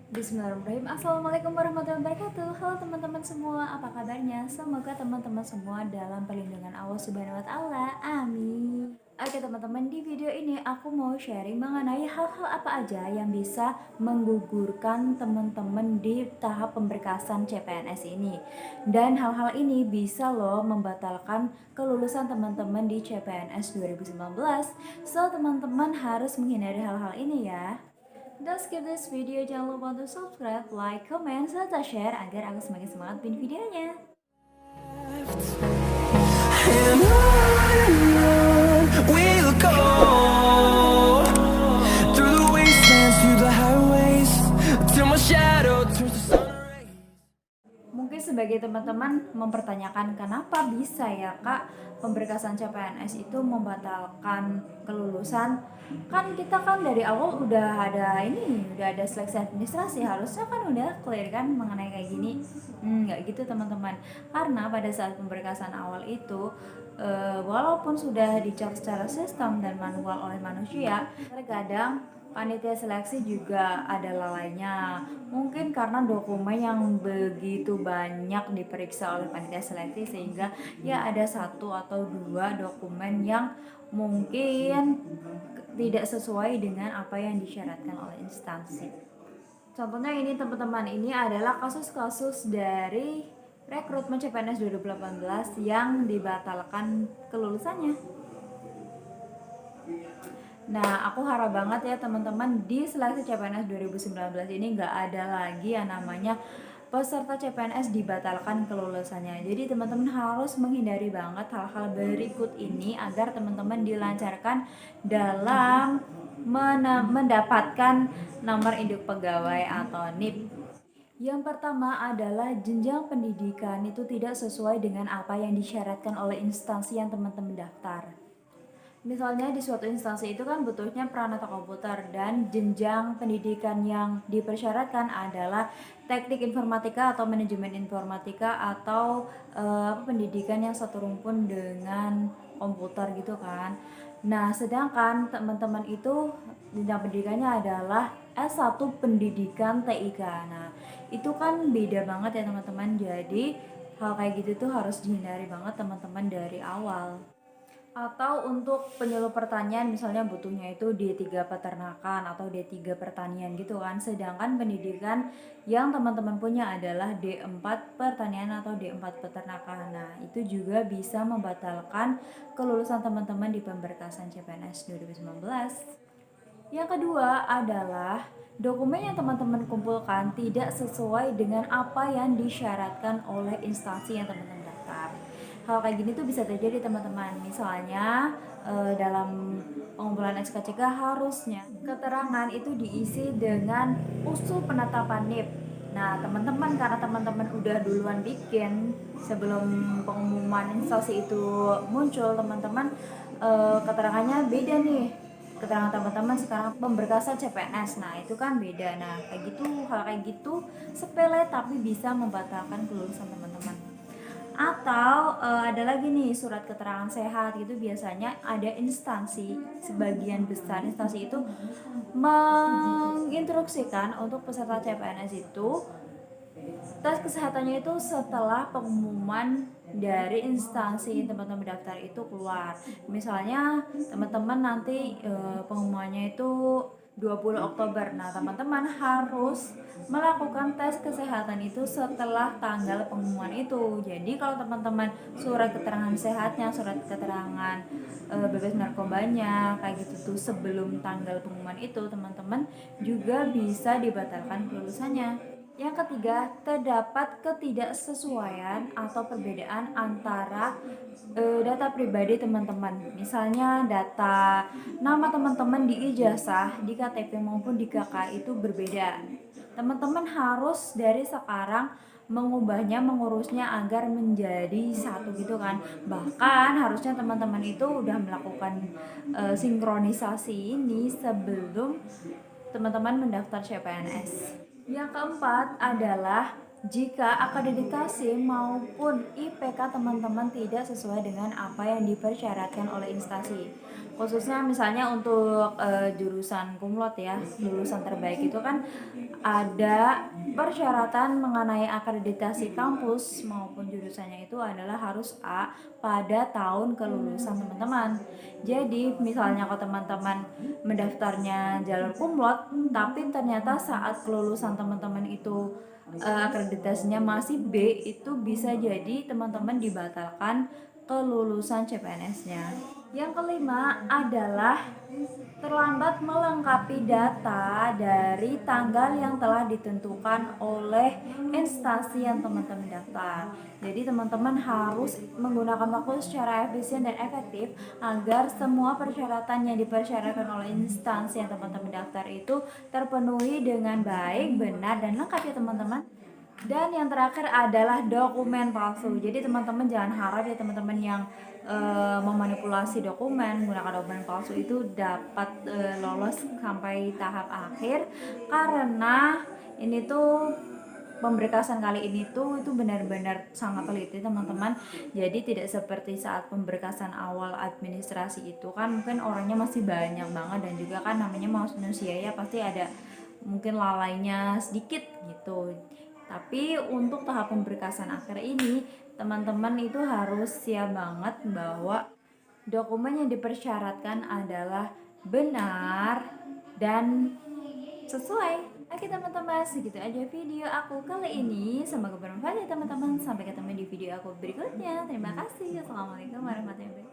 Bismillahirrahmanirrahim. Assalamualaikum warahmatullahi wabarakatuh. Halo teman-teman semua, apa kabarnya? Semoga teman-teman semua dalam perlindungan Allah Subhanahu wa taala. Amin. Oke teman-teman, di video ini aku mau sharing mengenai hal-hal apa aja yang bisa menggugurkan teman-teman di tahap pemberkasan CPNS ini. Dan hal-hal ini bisa loh membatalkan kelulusan teman-teman di CPNS 2019. So teman-teman harus menghindari hal-hal ini ya. Don't skip this video, jangan lupa untuk subscribe, like, comment, serta share agar aku semakin semangat bikin videonya. And on we'll go, through the wastelands, through the highways, till my shadow turns to sun rays. Mungkin sebagai teman-teman mempertanyakan kenapa bisa ya Kak pemberkasan CPNS itu membatalkan kelulusan. Kan kita kan dari awal udah ada seleksi administrasi, harusnya kan udah clear kan mengenai kayak gini. Nggak gitu teman-teman, karena pada saat pemberkasan awal itu walaupun sudah dicek secara sistem dan manual oleh manusia, terkadang panitia seleksi juga ada lalainya. Mungkin karena dokumen yang begitu banyak diperiksa oleh panitia seleksi sehingga ya ada satu atau dua dokumen yang mungkin tidak sesuai dengan apa yang disyaratkan oleh instansi. Contohnya ini teman-teman, ini adalah kasus-kasus dari rekrutmen CPNS 2018 yang dibatalkan kelulusannya. Nah, aku harap banget ya teman-teman di seleksi CPNS 2019 ini nggak ada lagi yang namanya peserta CPNS dibatalkan kelulusannya. Jadi teman-teman harus menghindari banget hal-hal berikut ini agar teman-teman dilancarkan dalam mendapatkan nomor induk pegawai atau NIP. Yang pertama adalah jenjang pendidikan itu tidak sesuai dengan apa yang disyaratkan oleh instansi yang teman-teman daftar. Misalnya di suatu instansi itu kan butuhnya peranata komputer dan jenjang pendidikan yang dipersyaratkan adalah teknik informatika atau manajemen informatika atau pendidikan yang satu rumpun dengan komputer gitu kan. Nah, sedangkan teman-teman itu jenjang pendidikannya adalah S1 pendidikan TIK. Nah, itu kan beda banget ya teman-teman. Jadi hal kayak gitu tuh harus dihindari banget teman-teman dari awal. Atau untuk penyuluh pertanian misalnya butuhnya itu D3 peternakan atau D3 pertanian gitu kan. Sedangkan pendidikan yang teman-teman punya adalah D4 pertanian atau D4 peternakan. Nah, itu juga bisa membatalkan kelulusan teman-teman di pemberkasan CPNS 2019. Yang kedua adalah dokumen yang teman-teman kumpulkan tidak sesuai dengan apa yang disyaratkan oleh instansi yang teman-teman daftar. Hal kayak gini tuh bisa terjadi teman-teman. Misalnya dalam pengumpulan SKCK harusnya keterangan itu diisi dengan usul penetapan NIP. Nah teman-teman, karena teman-teman udah duluan bikin sebelum pengumuman instansi itu muncul, teman-teman keterangannya beda nih. Keterangan teman-teman sekarang pemberkasan CPNS, nah itu kan beda. Nah kayak gitu, hal kayak gitu sepele tapi bisa membatalkan kelulusan teman-teman. Atau ada lagi nih surat keterangan sehat, itu biasanya ada instansi, sebagian besar instansi itu menginstruksikan untuk peserta CPNS itu tes kesehatannya itu setelah pengumuman dari instansi teman-teman daftar itu keluar. Misalnya teman-teman nanti pengumumannya itu 20 Oktober. Nah, teman-teman harus melakukan tes kesehatan itu setelah tanggal pengumuman itu. Jadi kalau teman-teman surat keterangan sehatnya, surat keterangan bebas narkobanya kayak gitu tuh sebelum tanggal pengumuman itu, teman-teman juga bisa dibatalkan kelulusannya. Yang ketiga, terdapat ketidaksesuaian atau perbedaan antara data pribadi teman-teman. Misalnya data nama teman-teman di ijazah, di KTP maupun di KK itu berbeda. Teman-teman harus dari sekarang mengubahnya, mengurusnya agar menjadi satu gitu kan. Bahkan harusnya teman-teman itu udah melakukan sinkronisasi ini sebelum teman-teman mendaftar CPNS. Yang keempat adalah jika akreditasi maupun IPK teman-teman tidak sesuai dengan apa yang dipersyaratkan oleh instansi. Khususnya misalnya untuk jurusan kumlot ya, lulusan terbaik itu kan ada persyaratan mengenai akreditasi kampus maupun jurusannya itu adalah harus A pada tahun kelulusan teman-teman. Jadi misalnya kalau teman-teman mendaftarnya jalur kumlot tapi ternyata saat kelulusan teman-teman itu akreditasinya masih B, itu bisa jadi teman-teman dibatalkan kelulusan CPNS-nya. Yang kelima adalah terlambat melengkapi data dari tanggal yang telah ditentukan oleh instansi yang teman-teman daftar. Jadi teman-teman harus menggunakan waktu secara efisien dan efektif agar semua persyaratan yang dipersyaratkan oleh instansi yang teman-teman daftar itu terpenuhi dengan baik, benar, dan lengkap ya teman-teman. Dan yang terakhir adalah dokumen palsu. Jadi teman-teman jangan harap ya teman-teman yang memanipulasi dokumen, menggunakan dokumen palsu itu dapat lolos sampai tahap akhir, karena ini tuh pemberkasan kali ini tuh itu benar-benar sangat teliti teman-teman. Jadi tidak seperti saat pemberkasan awal administrasi itu kan mungkin orangnya masih banyak banget, dan juga kan namanya manusia ya, pasti ada mungkin lalainya sedikit gitu. Tapi untuk tahap pemberkasan akhir ini teman-teman itu harus siap banget bahwa dokumen yang dipersyaratkan adalah benar dan sesuai. Oke teman-teman, segitu aja video aku kali ini. Semoga bermanfaat ya teman-teman. Sampai ketemu di video aku berikutnya. Terima kasih. Assalamualaikum warahmatullahi wabarakatuh.